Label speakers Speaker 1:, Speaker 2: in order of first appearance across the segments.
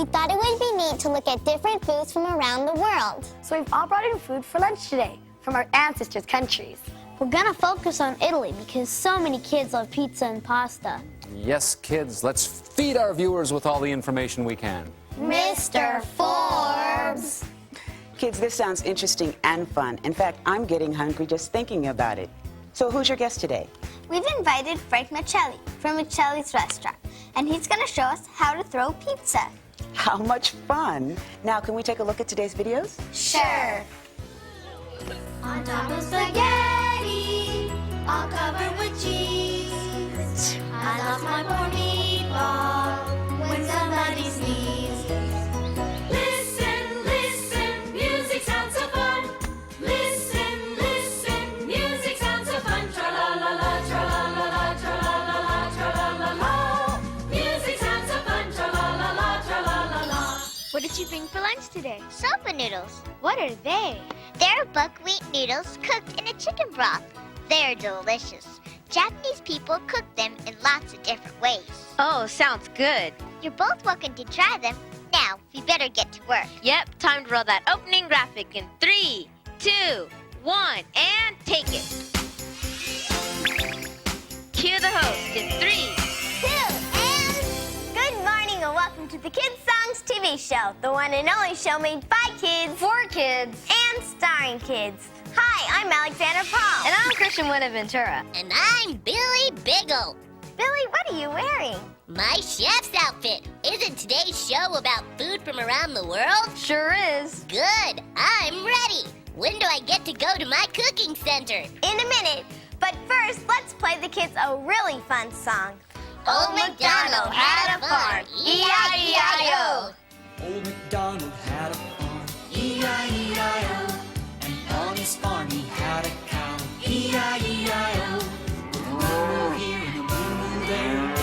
Speaker 1: We thought it would be neat to look at different foods from around the world.
Speaker 2: So we've all brought in food for lunch today from our ancestors' countries.
Speaker 3: We're gonna focus on Italy because so many kids love pizza and pasta.
Speaker 4: Yes, kids, let's feed our viewers with all the information we can.
Speaker 1: Mr. Forbes!
Speaker 5: Kids, this sounds interesting and fun. In fact, I'm getting hungry just thinking about it. So who's your guest today?
Speaker 1: We've invited Frank Miceli from Miceli's restaurant, and he's gonna show us how to throw pizza.
Speaker 5: How much fun! Now, can we take a look at today's videos?
Speaker 1: Sure.
Speaker 6: On top of spaghetti, all covered with cheese. I lost my poor meatball when somebody sneezed. Listen, listen, music sounds so fun. Listen, listen, music sounds so fun. Tra-la-la-la, tra-la-la-la, tra-la-la-la, tra-la-la-la. Music sounds so fun. Tra-la-la-la, tra-la-la-la.
Speaker 3: What did you bring for lunch today?
Speaker 7: Soba noodles.
Speaker 3: What are they?
Speaker 7: They're buckwheat noodles cooked in a chicken broth. They're delicious. Japanese people cook them in lots of different ways.
Speaker 8: Oh, sounds good.
Speaker 7: You're both welcome to try them. Now, we better get to work.
Speaker 8: Yep, time to roll that opening graphic in 3, 2, 1, and take it. Cue the host in 3,
Speaker 1: 2, and good morning and welcome to the Kidsongs TV show, the one and only show made by kids,
Speaker 2: For kids.
Speaker 1: and starring kids. Hi, I'm Alexander Paul.
Speaker 2: And I'm Christian Buenaventura.
Speaker 7: And I'm Billy Biggle.
Speaker 1: Billy, what are you wearing?
Speaker 7: My chef's outfit. Isn't today's show about food from around the world?
Speaker 2: Sure is.
Speaker 7: Good. I'm ready. When do I get to go to my cooking center?
Speaker 1: In a minute. But first, let's play the kids a really fun song.
Speaker 7: Old MacDonald had a farm. E-I-E-I-O.
Speaker 9: Old MacDonald had a farm, E-I-E-I-O. And on his farm he had a cow, E-I-E-I-O. With a moo-moo here and a moo-moo there.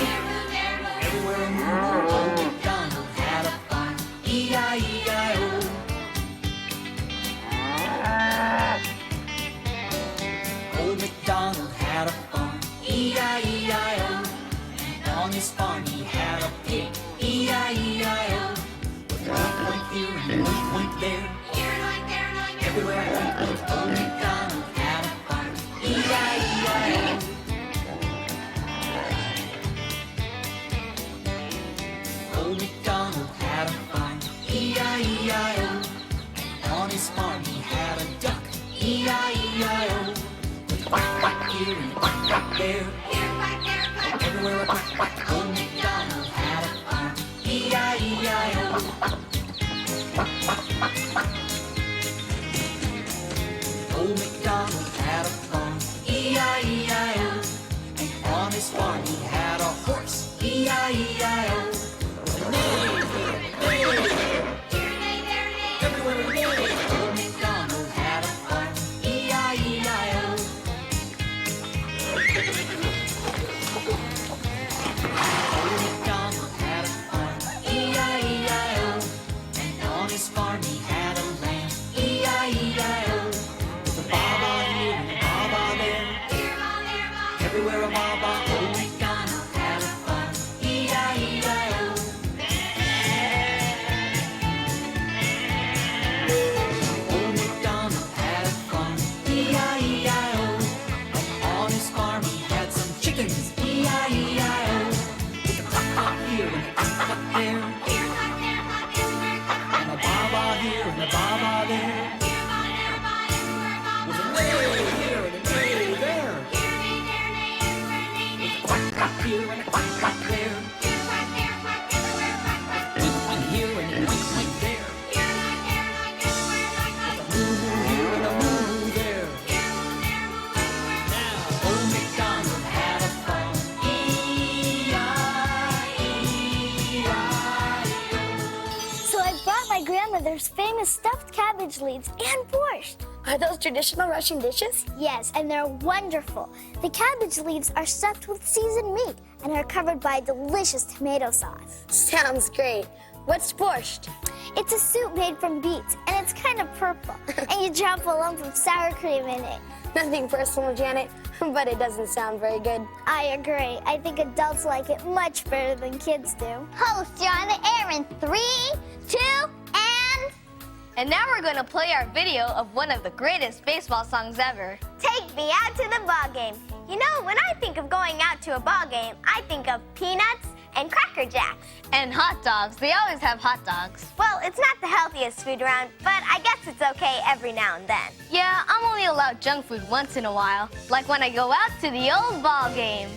Speaker 9: Everywhere a moo-moo. Old MacDonald had a farm, E-I-E-I-O. Old MacDonald had a farm, E-I-E-I-O. And on his farm he had a pig, E-I-E-I-O. With a oink here and a oink there. Everywhere I went, Old MacDonald had a farm, E-I-E-I-O. Old MacDonald had a farm, E-I-E-I-O. And on his farm he had a duck, E-I-E-I-O. With a quack quack here and a quack quack there. Everywhere a quack quack, Old MacDonald had a farm, E-I-E-I-O. Old MacDonald had a farm, E-I-E-I-O. And on his farm he had a horse, E-I-E-I-O. With a neigh, everywhere a neigh. Old MacDonald had a farm, E-I-E-I-O. Old MacDonald had a farm, E-I-E-I-O. And on his farm he had a lamb, E-I-E-I-O. With a baba here and a baba there. Everywhere a baba, Old MacDonald had a farm, E-I-E-I-O. Old MacDonald had a farm, E-I-E-I-O. And on his farm he had some chickens, E-I-E-I-O. With a quack quack here and a quack quack there. And a baba here and a baba there. With a neigh here and a neigh there. With a quack quack here and a quack quack there. Wink wink here and a wink wink there. With a moo moo here and a moo moo there. Now, Old MacDonald had a farm, E-I-E-I-O.
Speaker 3: So I brought my grandmother's famous stuffed cabbage leaves and borscht.
Speaker 2: Are those traditional Russian dishes?
Speaker 3: Yes, and they're wonderful. The cabbage leaves are stuffed with seasoned meat and are covered by delicious tomato sauce.
Speaker 2: Sounds great. What's borscht?
Speaker 3: It's a soup made from beets, and it's kind of purple. And you drop a lump of sour cream in it.
Speaker 2: Nothing personal, Janet, but it doesn't sound very good.
Speaker 3: I agree. I think adults like it much better than kids do.
Speaker 1: Host, you're on the air in 3, 2, and...
Speaker 8: And now we're going to play our video of one of the greatest baseball songs ever.
Speaker 1: Take me out to the ball game. You know, when I think of going out to a ball game, I think of peanuts and Cracker Jacks.
Speaker 8: And hot dogs. They always have hot dogs.
Speaker 1: Well, it's not the healthiest food around, but I guess it's okay every now and then.
Speaker 8: Yeah, I'm only allowed junk food once in a while, like when I go out to the old ball game.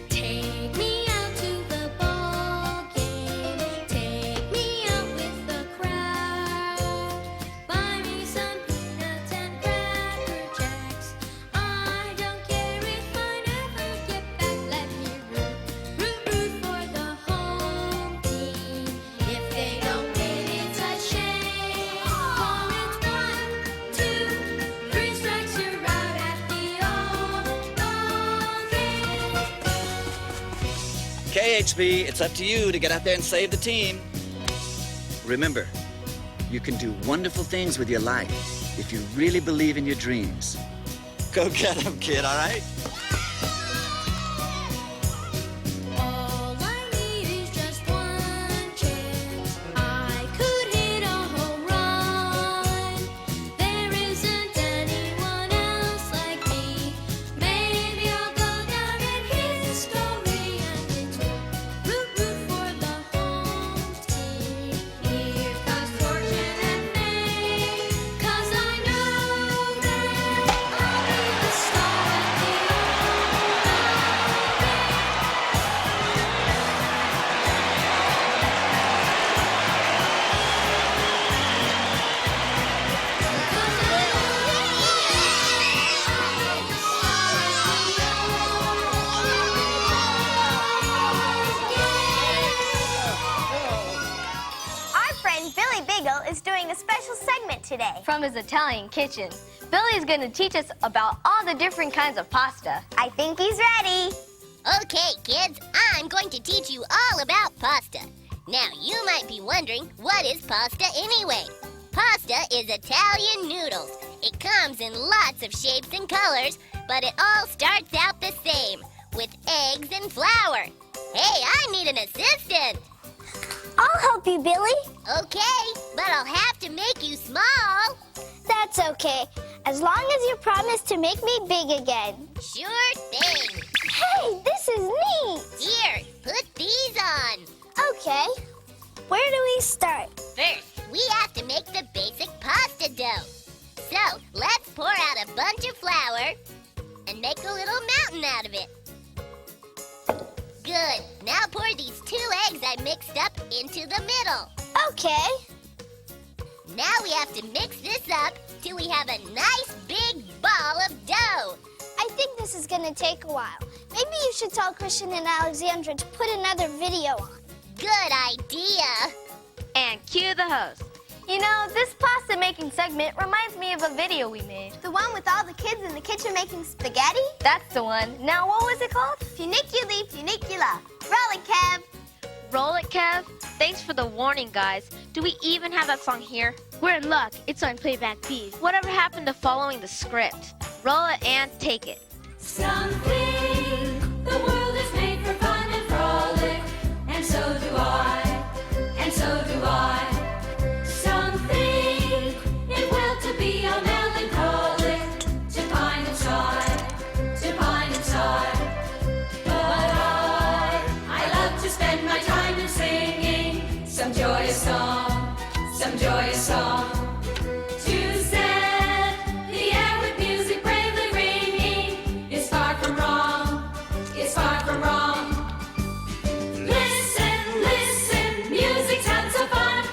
Speaker 6: Take me out to the ball game. Take me out with the crowd. Buy me some peanuts and Cracker Jacks. I don't care if I never get back. Let me root for the home team. If they don't win, it's a shame. For it's 1, 2, 3 strikes, you're out at the old ball game.
Speaker 10: KHB, it's up to you to get out there and save the team. Remember, you can do wonderful things with your life if you really believe in your dreams. Go get them, kid, all right?
Speaker 6: All I need is just one chance. I could hit a home run. There isn't anyone else like me. Maybe I'll go down in history, and it's root for the home team. Here comes fortune and fame, 'cause I know that I'll be the star at the old
Speaker 1: Our friend Billy Beagle is doing a special segment today.
Speaker 8: From his Italian kitchen, Billy's going to teach us about all the different kinds of pasta.
Speaker 1: I think he's ready.
Speaker 7: Okay, kids, I'm going to teach you all about pasta. Now, you might be wondering, what is pasta anyway? Pasta is Italian noodles. It comes in lots of shapes and colors, but it all starts out the same, with eggs and flour. Hey, I need an assistant.
Speaker 3: I'll help you, Billy.
Speaker 7: Okay, but I'll have to make you small.
Speaker 3: That's okay, as long as you promise to make me big again.
Speaker 7: Sure thing.
Speaker 3: Hey, this is neat.
Speaker 7: Here, put these on.
Speaker 3: Okay, where do we start?
Speaker 7: First, we have to make the basic pasta dough. So, let's pour out a bunch of flour and make a little mountain out of it. Good. Now pour these 2 eggs I mixed up into the middle.
Speaker 3: Okay.
Speaker 7: Now we have to mix this up till we have a nice big ball of dough.
Speaker 3: I think this is gonna take a while. Maybe you should tell Christian and Alexandra to put another video on.
Speaker 7: Good idea.
Speaker 8: And cue the host. You know, this pasta making segment reminds me of a video we made.
Speaker 1: The one with all the kids in the kitchen making spaghetti?
Speaker 8: That's the one. Now, what was it called?
Speaker 1: Funiculi, funicula. Roll it, Kev.
Speaker 8: Roll it, Kev. Thanks for the warning, guys. Do we even have that song here?
Speaker 3: We're in luck. It's on Playback B.
Speaker 8: Whatever happened to following the script? Roll it and take it.
Speaker 6: Something the world is made for fun and frolic, and so do I, and so do I. Something it will to be a melancholic, to pine inside, to pine inside. But I love to spend my time in singing some joyous song, some joyous song. To set the air with music bravely ringing is far from wrong, is far from wrong. Listen, listen, music's had so fun.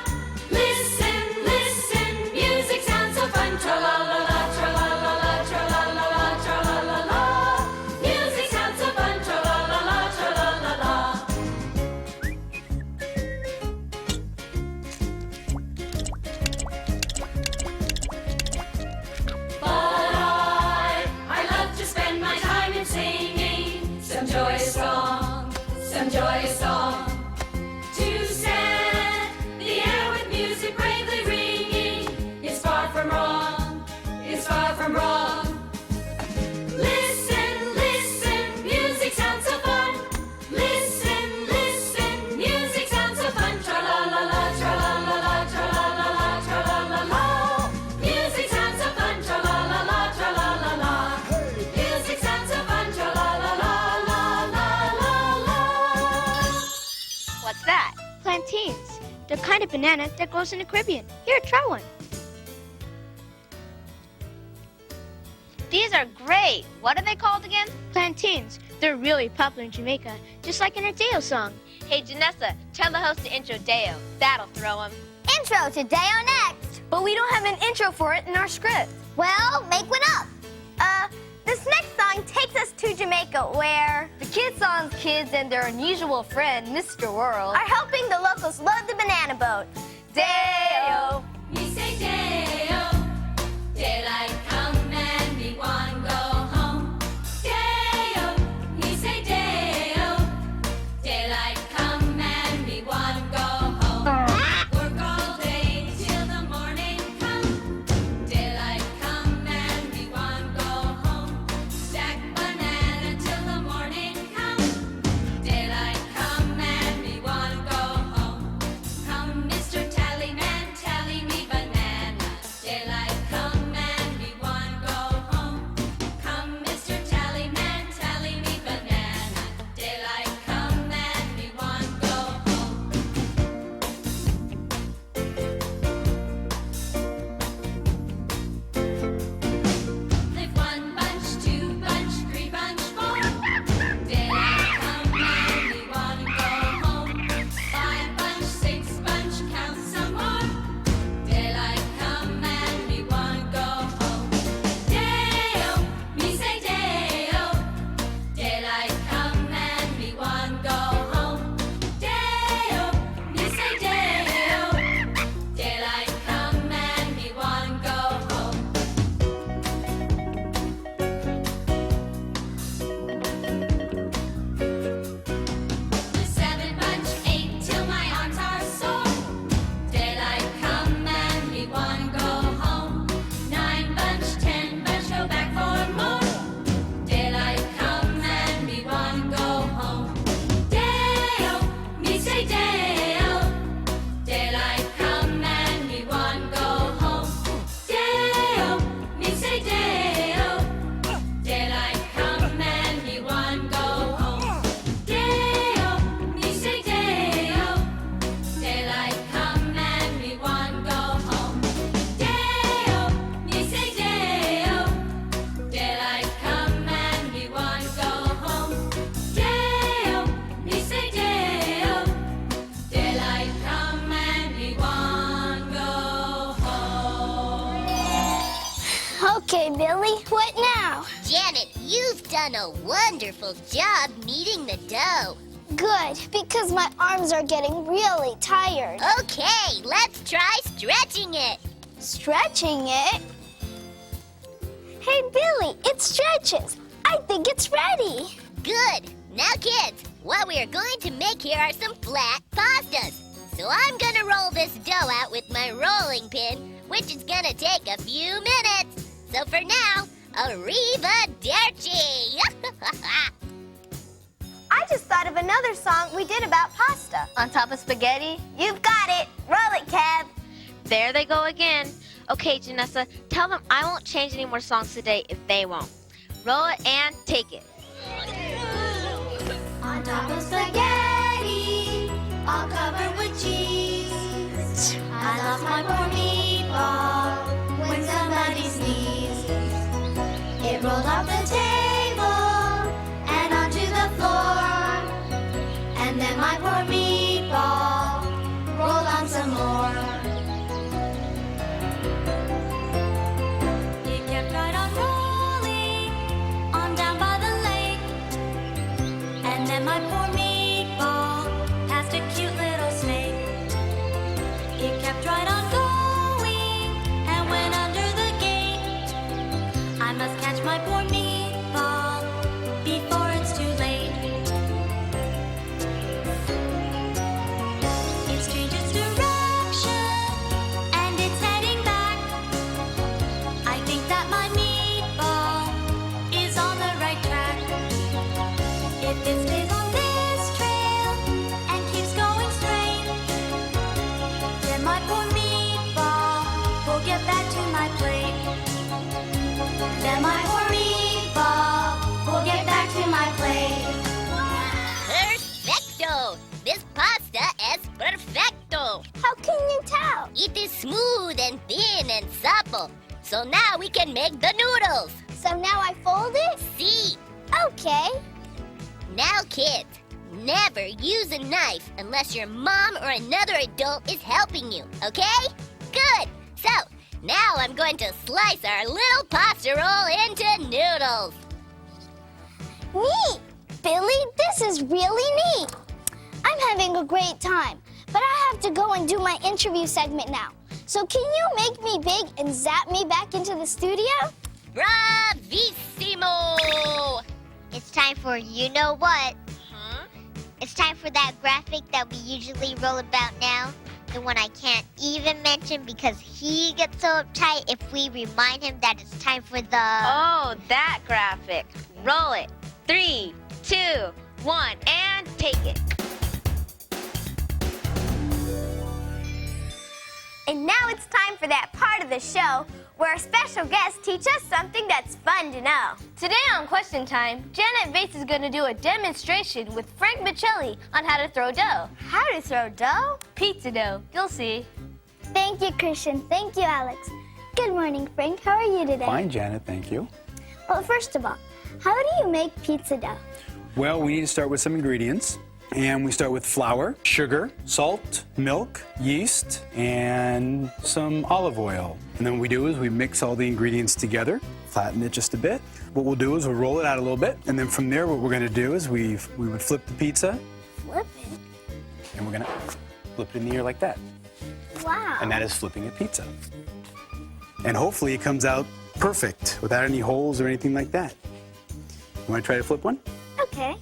Speaker 11: behind a banana that grows in the Caribbean. Here, try one.
Speaker 8: These are great. What are they called again?
Speaker 11: Plantains. They're really popular in Jamaica, just like in our Deo song.
Speaker 8: Hey, Janessa, tell the host to intro Deo. That'll throw him.
Speaker 1: Intro to Deo next.
Speaker 2: But we don't have an intro for it in our script.
Speaker 1: Well, make one up. This next song takes us to Jamaica where
Speaker 2: The Kidsongs kids and their unusual friend, Mr. World,
Speaker 1: are helping the locals load the banana boat. Deo.
Speaker 6: Me say Deo, daylight come and me one go home. Deo, me say Deo, daylight come and me one go home. Work all day till the morning come. Daylight come and me one go home. Stack banana till the morning come. Daylight come and me one go home. Come, Mr. Tallyman, tally me banana. Daylight come and me one go home. Come, Mr. Tallyman, tally me banana. Daylight come and me one go home. Live one bunch, two bunch, three bunch, four. Daylight come and me one go home. Five bunch, six bunch, count some more. Daylight come and me one go home. Deo, me say Deo. Daylight come and me one go home. Deo, me say Deo. Daylight come and me one go home. The seven bunch, eight till my arms are sore. Daylight come and me one go home. Nine bunch, 10 bunch, go back for more. Daylight come and me one go home. Deo, me say Deo. Daylight come and me one go home. Deo, me say Deo. Daylight come and me one go home. Deo, me say Deo. Daylight come and me one go home. Deo, me say Deo. Daylight come and me one go home. Deo, me say Deo. Daylight come and me one go home.
Speaker 3: Okay, Billy, what now?
Speaker 7: Janet, you've done a wonderful job kneading the dough.
Speaker 3: Good, because my arms are getting really tired.
Speaker 7: Okay, let's try stretching it.
Speaker 3: Stretching it? Hey, Billy, it stretches. I think it's ready.
Speaker 7: Good. Now, kids, what we are going to make here are some flat pastas. So I'm gonna roll this dough out with my rolling pin, which is gonna take a few minutes. So for now, arrivederci.
Speaker 1: I just thought of another song we did about pasta.
Speaker 2: on top of spaghetti.
Speaker 1: You've got it. Roll it, Kev.
Speaker 8: There they go again. Okay, Janessa, tell them I won't change any more songs today if they won't. Roll it and take it.
Speaker 6: On top of spaghetti, all covered with cheese. I lost my poor meatball when somebody sneezed. It rolled off the table and onto the floor. And then my poor meatball rolled on some more. It kept right on rolling on down by the lake. And then my poor meatball passed a cute little snake. It kept right on going and went under the gate. I must catch my poor meatball before it's too late. It's changed its direction and it's heading back. I think that my meatball is on the right track. If it stays on this trail and keeps going straight, then my poor meatball will get back to my plate. Then my poor meatball will get back to my plate.
Speaker 7: make the noodles.
Speaker 3: So now I fold it?
Speaker 7: See?
Speaker 3: Okay.
Speaker 7: Now, kids, never use a knife unless your mom or another adult is helping you, okay? Good. So, now I'm going to slice our little pasta roll into noodles.
Speaker 3: Neat! Billy, this is really neat. I'm having a great time, but I have to go and do my interview segment now. So can you make me big and zap me back into the studio?
Speaker 7: Bravissimo!
Speaker 8: It's time for you know what. It's time for that graphic that we usually roll about now. The one I can't even mention because he gets so uptight if we remind him that it's time for the...
Speaker 12: Oh, that graphic. Roll it. 3, 2, 1, and take it.
Speaker 1: And now it's time for that part of the show where our special guests teach us something that's fun to know.
Speaker 11: Today on Question Time, Janet Bates is going to do a demonstration with Frank Miceli on how to throw dough.
Speaker 1: How to throw dough?
Speaker 11: Pizza dough. You'll see.
Speaker 3: Thank you, Christian. Thank you, Alex. Good morning, Frank. How are you today?
Speaker 13: Fine, Janet, thank you.
Speaker 3: Well, first of all, how do you make pizza dough?
Speaker 13: Well, we need to start with some ingredients. And we start with flour, sugar, salt, milk, yeast, and some olive oil. And then what we do is we mix all the ingredients together, flatten it just a bit. What we'll do is we'll roll it out a little bit. And then from there, what we're going to do is we would flip the pizza.
Speaker 3: Flip it?
Speaker 13: And we're going to flip it in the air like that.
Speaker 3: Wow.
Speaker 13: And that is flipping a pizza. And hopefully it comes out perfect without any holes or anything like that. You want to try to flip one?
Speaker 3: Okay.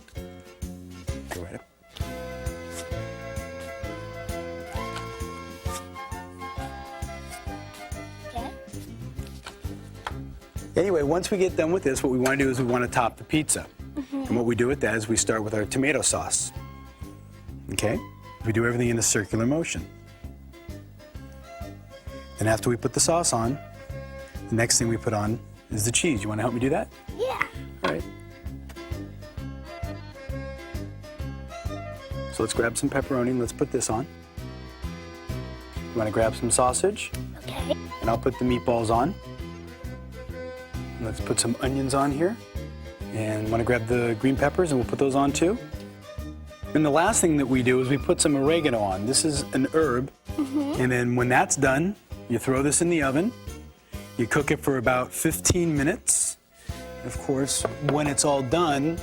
Speaker 13: Go right up.
Speaker 3: Okay.
Speaker 13: Anyway, once we get done with this, what we want to do is we want to top the pizza. And what we do with that is we start with our tomato sauce. Okay? We do everything in a circular motion. Then after we put the sauce on, the next thing we put on is the cheese. You want to help me do that?
Speaker 3: Yeah.
Speaker 13: All right. So let's grab some pepperoni and let's put this on. You want to grab some sausage?
Speaker 3: Okay.
Speaker 13: And I'll put the meatballs on. And let's put some onions on here. And want to grab the green peppers and we'll put those on too. And the last thing that we do is we put some oregano on. This is an herb. And then when that's done, you throw this in the oven. You cook it for about 15 minutes. Of course, when it's all done,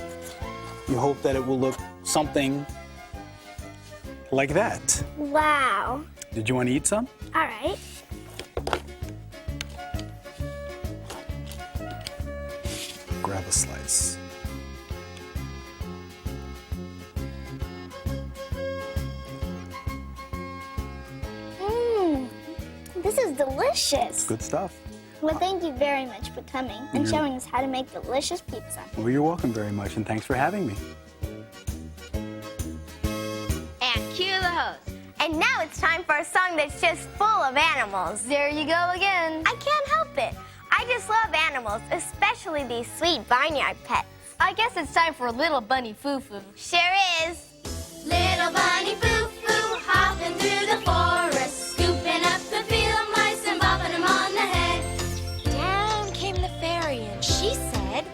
Speaker 13: you hope that it will look something like that.
Speaker 3: Wow.
Speaker 13: Did you want to eat some?
Speaker 3: All right.
Speaker 13: Grab a slice.
Speaker 3: This is delicious.
Speaker 13: Good stuff.
Speaker 3: Well, thank you very much for coming and showing us how to make delicious pizza.
Speaker 13: Well, you're welcome very much, and thanks for having me.
Speaker 8: And cue the host.
Speaker 1: And now it's time for a song that's just full of animals.
Speaker 11: There you go again.
Speaker 1: I can't help it. I just love animals, especially these sweet barnyard pets.
Speaker 11: I guess it's time for Little Bunny Foo-Foo.
Speaker 1: Sure is.
Speaker 6: Little bunny foo-foo hopping through the forest, scooping up the field mice and bopping them on the head.
Speaker 12: Down came the fairy and she said,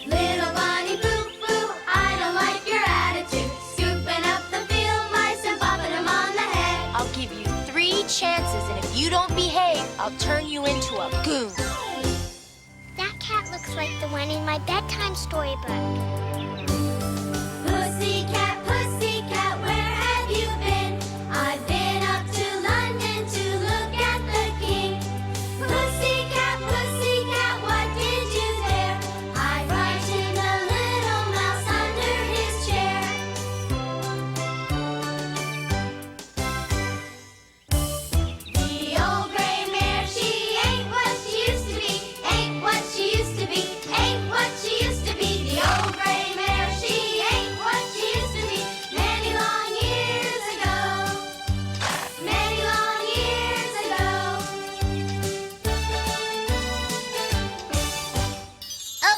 Speaker 6: Little bunny foo-foo, I don't like your attitude, scooping up the field mice and bopping them on the head.
Speaker 12: I'll give you 3 chances, and if you don't behave, I'll turn you into a goon.
Speaker 3: That cat looks like the one in my bedtime storybook.
Speaker 6: Pussycat, pussycat, where have you been? I've been up to London to look at the king. Pussycat, pussycat, what did you there? I frightened a little mouse under his chair. The old gray mare, she ain't what she used to be, ain't what she used to be, ain't what she used to be. The old gray mare, she ain't what she used to be. Many long years ago, many long years ago.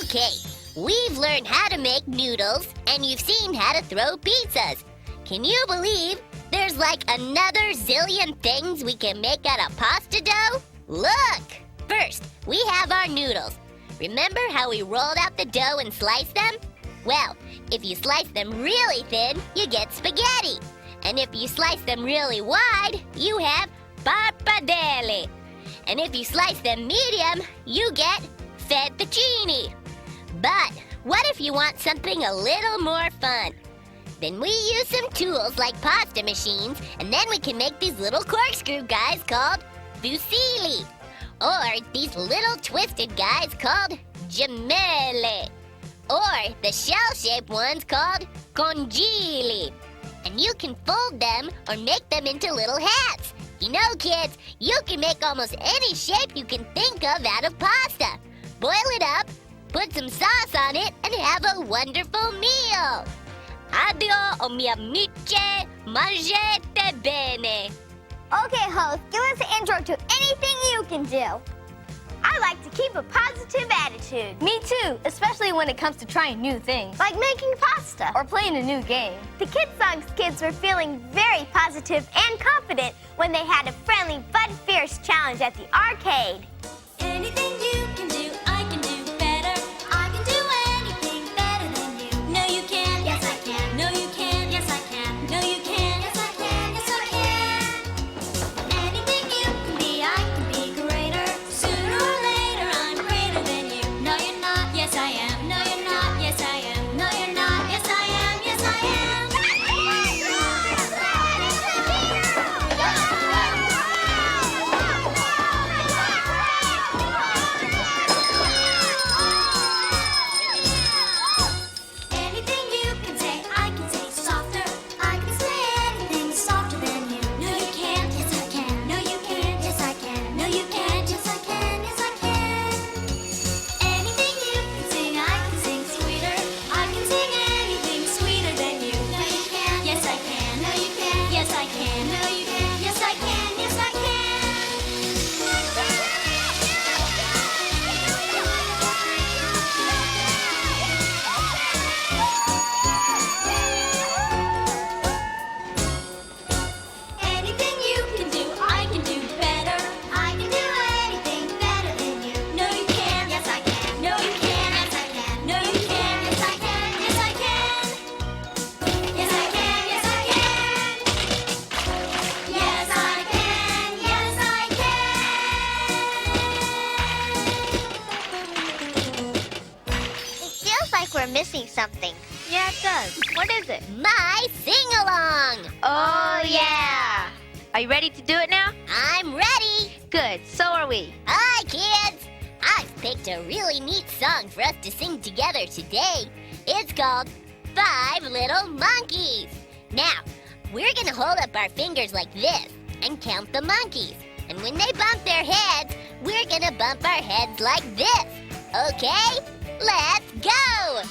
Speaker 7: Okay, we've learned how to make noodles, and you've seen how to throw pizzas. Can you believe there's like another zillion things we can make out of pasta dough? Look! First, we have our noodles. Remember how we rolled out the dough and sliced them? Well, if you slice them really thin, you get spaghetti. And if you slice them really wide, you have pappardelle. And if you slice them medium, you get fettuccine. But what if you want something a little more fun? Then we use some tools like pasta machines, and then we can make these little corkscrew guys called fusilli. Or these little twisted guys called gemelli. Or the shell-shaped ones called congili. And you can fold them or make them into little hats. You know, kids, you can make almost any shape you can think of out of pasta. Boil it up, put some sauce on it, and have a wonderful meal. Addio, o mia amici, mangiate bene.
Speaker 1: Okay, host, give us an intro to anything you can do. I like to keep a positive attitude.
Speaker 11: Me too, especially when it comes to trying new things.
Speaker 1: Like making pasta.
Speaker 11: Or playing a new game.
Speaker 1: The Kidsongs kids were feeling very positive and confident when they had a friendly but fierce challenge at the arcade.
Speaker 6: Anything you can do, I can do better. I can do anything better than you. No, you can't. Yes, I can. No, you can't. Yes, I can. No, you can't. Yes, I can. Yes, I can. Anything you can be, I can be greater. Sooner or later, I'm greater than you. No, you're not. Yes, I am. No, you're not. Yes, I am. No, you're not. Yes, I am. Yes, I am. Anything you can say, I can say softer. I can say anything softer than you. No, you can't. Yes, I can. No, you can't. Yes, I can. No, you can't. Yes, I can. Yes, I can. Anything you can sing, I can sing sweeter. I can sing anything sweeter than you. No, you can't. Yes, I can. No, you can't. Yes, I can. No, you can't. Yes, I can. Yes, I can. Anything you can do, I can do better. I can do anything better than you. No, you can't. Yes, I can. No, you can't. Yes, I can. No, you can't. Yes, I can. Yes, I can. Yes, I can. Yes, I can. Yes, I can. Yes, I can.
Speaker 8: It feels like we're missing something.
Speaker 12: Yeah, it does. What is it?
Speaker 7: My sing-along.
Speaker 12: Oh, yeah. Are you ready to do it now?
Speaker 7: I'm ready.
Speaker 12: Good, so are we.
Speaker 7: Hi, kids. I've picked a really neat song for us to sing together today. It's called 5 Little Monkeys. Now, we're going to hold up our fingers like this and count the monkeys. And when they bump their heads, we're going to bump our heads like this. Okay? Let's go!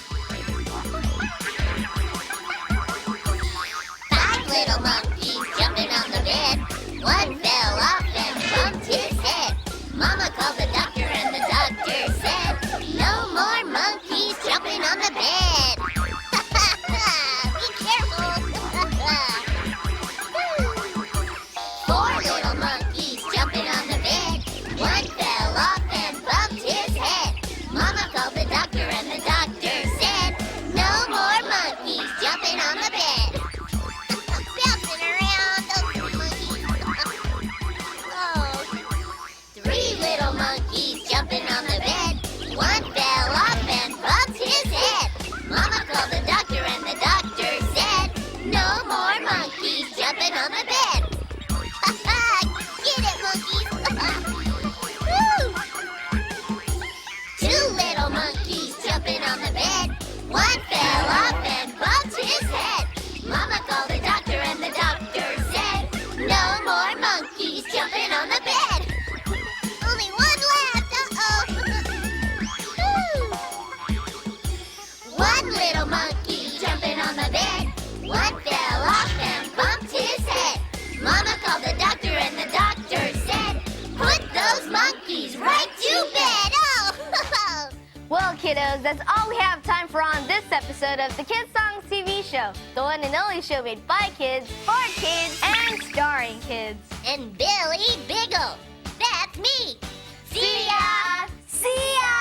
Speaker 7: 5 little monkeys jumping on the bed. One fell off and bumped his head. Mama called the doctor and the doctor said, no more monkeys jumping on the bed. Be careful. 4 little monkeys jumping on the bed. One fell off and bumped his head. Mama called the doctor and the doctor said, no more monkeys jumping on the bed. Bouncing around, those monkeys. Oh. 3 little monkeys jumping on the bed. One fell off and bumped his head. Mama called the doctor and the doctor said, no more monkeys jumping on the bed. Get it, monkeys. Woo! 2 little monkeys jumping on the bed. One fell off and bumped his head. Mama called the doctor and the doctor said, no more monkeys jumping on the bed. Only one left. Woo! 1 little monkey jumping on the bed. One fell off and bumped his head. Mama called the doctor and the doctor said, put those monkeys right to bed. Oh!
Speaker 11: Well, kiddos, that's all we have time for on this episode of the Kidsongs TV show. The one and only show made by kids, for kids, and starring kids.
Speaker 7: And Billy Biggle. That's me. See
Speaker 1: See ya! See ya!